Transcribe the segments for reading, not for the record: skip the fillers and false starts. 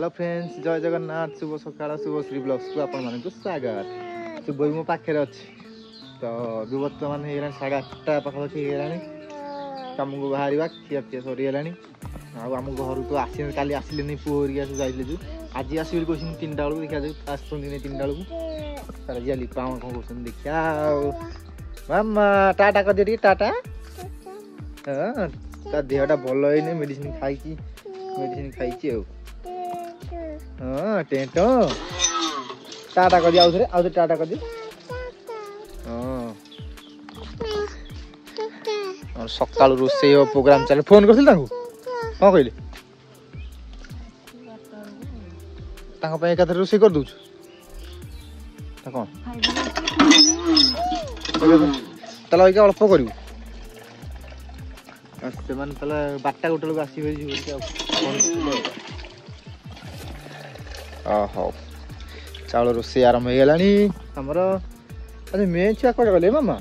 Hello friends जय जगन्नाथ शुभ सकाळ शुभ Shri blogs को आपण मानक स्वागत शुभ मो पाखे अच्छी तो भी बर्तमान हो 8:30 पाखापाखि होगा कम को बाहर खिया पिया सरीगला आम घर तो आस काली आसिले पुहरिया सब जाइले जो आज आस कहते 3टा बेलू देखा आसुँच 3टा बेलू तार जी लिपा कौन कर देखा मामा टाटा कर दिए टाटा हाँ ता देहटा भल है मेडिसिन खाई हाँ टेंट टाटा कर दिया आउ टाटा कर दी हाँ सकाल रोसे प्रोग्राम चले फोन कर कौन कहले एकाथर रोसे कर दूच कौन ताला अल्प कर बारटा गोटे लोग आसो चाउल रोसे आरंभ हो गलानी हमर अरे मेन छुआ कड़े गले मामा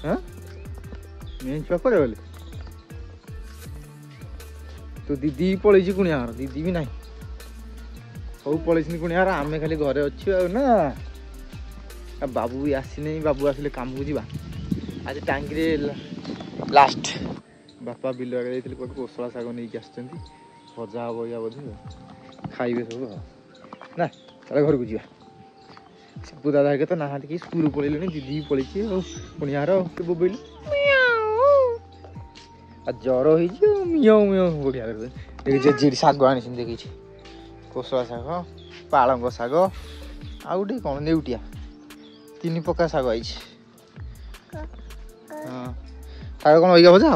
हाँ मेन छुआ कड़े गले तो दीदी पलैची कुणियार दीदी भी नहीं सब पलैसी कुणियार आम खाली घरे अच्छे ना बाबू भी आसी बाबू आसिले काम को जीवा आज टांगी लास्ट बापा बिल आगे कोसला शाग नहीं आस भजा हम या बोधे खाइबे सब ना चल घर को जा शिपू दादा के तो ना कि स्कूल पलैले दीदी पलैची पुणियार बोबैल जर हो बढ़िया जी शाग आनी देखी कोसला शाग पालंग शाग आ गए कौन नेउटिया 3 प्रकार शाग आई हाँ शाग कौन अइगा भजा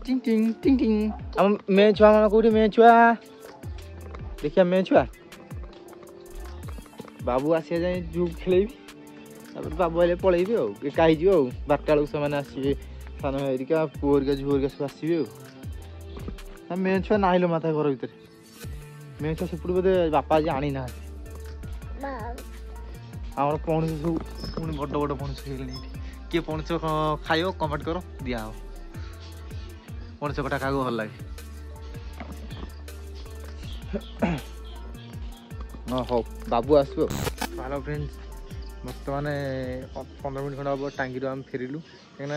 टिंग टिंग टिंग टिंग हम मैं छुआ मामा कोठी मैं छुआ देखिया मैं छुआ बाबू आसिया जाए जू खेलेबी बाबू आइले पलैबी एका हो 12टा बेलू से आसवे सान हरिका पुहरिका झुहरिका सब आसवे मैं छुआ ना माता घर भर मैं छुआ से बोधे बापा आज आनी ना आम पणस सब पुणी बड़ बड़ पणस किए पणस खाइब कमेंट करो दिया हो पणस कटा क्या भल लगे हाँ हो बाबू आसो हेलो फ्रेंड्स बर्तमान 15 मिनट खंड हम टांगी आम फेरिलु कहीं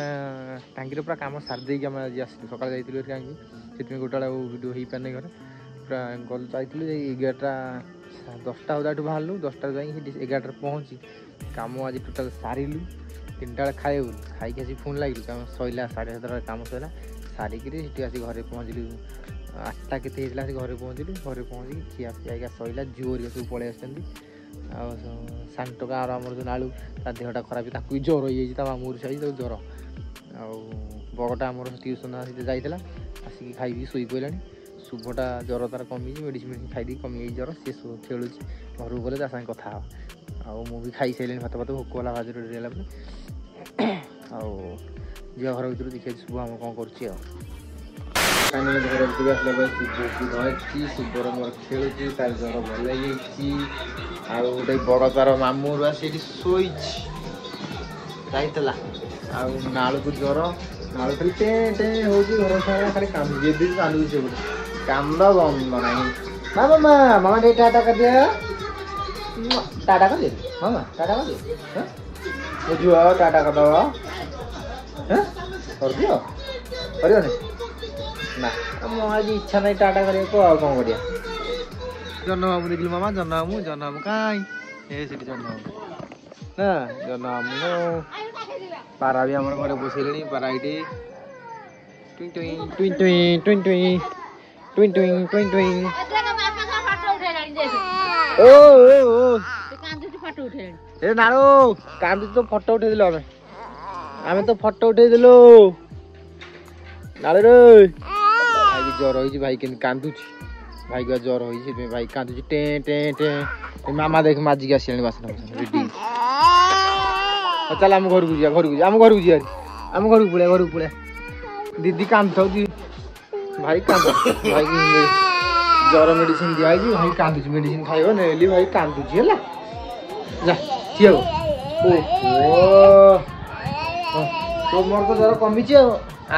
टांगी पूरा कम सारी आम आज आस सका जाइए टांगी से गोटा भिडियो हो पारे घर पूरा गल जाइए 11टा 10टा हजारू बाहर 10टा जा 11टा पहुँची कम आज टोटाल सारू 3टा बेले खाई आसी फोन लगे कम सैला 7:30 कम सैला सारिकी आसी घरे पहुँचलु 8टा के घरे पहुँचलु घरे पहुँची खिया पिया सैला झुअर सब पलि आस सांटका आम जो नालू ता देहटा खराब ताकू ज्वर हो मामूर साई ज्वर आ बड़टा आम ट्यूशन जाइला आसिक खाई शोई पड़ा शुभटा ज्वर तार कमी मेडिसिन खाई कमी ज्वर सी खेलुँ घर को गले सागे कथा भी खाई सारे भात भात भोक वाला भाज रेला झील घर भर देखिए शुभ आम कौन कर घर धरती शुभर मोर खेलुची तार ज्वर भल गोटे बड़ तार मामूर आसी शोई नालू को ज्वर नालू खाली टे टे हो घर सारा खाली कांदी कांदू से कांद बंद ना मामा मामा टाटा कर दिया टाटा कर दे मामा टाटा कर दे झुआ टाटा कर दो कर दियो कर ना आज इच्छा नहीं टाटा कर कौन कर जन्म देख मामा जन्म कहीं जन्म ना जन्म पारा भी आम घर बसैले पारा ये टुई टुई टुई टुई टुई टुई टुई टुई टुई ए नारो कांदू तो फोटो उठे दिल आम तो फोटो उठे दिल नाले रे भाई ज्वर हो भाई के कांदुची भाई को ज्वर हो भाई कांदुची टे टे टे मामा देख माजिक आस बासन रेडी चल आम घर को जा आम घर को आम घर को पड़ा दीदी कांद भाई कांद भाई ज्वर मेडिसिन दिखाई भाई कांदुची मेडिसिन खाइब नेली भाई कांदुची है जा तो मोर तो ज्वर कमी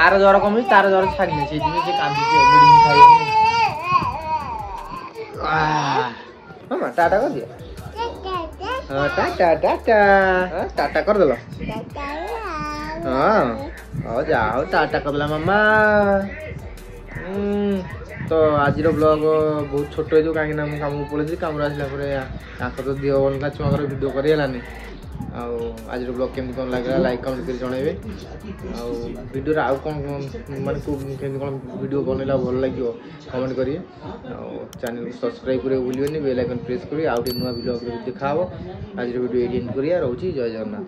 आर ज्वर कमी तार ज्वर छाड़ी से कांदी मेडिसिन खाई टाटा कर दिया टाटा टाटा टाटा कर देल हाँ जाओ टाटा कर देला मामा तो आज ब्लॉग बहुत छोट हो कहीं मुझे कम पड़े कम आसला तो देह भल ना छुआ भिडियो करगलानी आज ब्लॉग केमती कौन लगे लाइक कमेंट कर जनइबे भिडियो आउ कौन माने कौन वीडियो बनैला भल लगे कमेंट करिए चैनल को सब्सक्राइब करिए भूलिए बेल आइकन प्रेस करिए आउ नुआ ब्लॉग देखा आज वीडियो एडिट करिए रोची जय जगन्नाथ।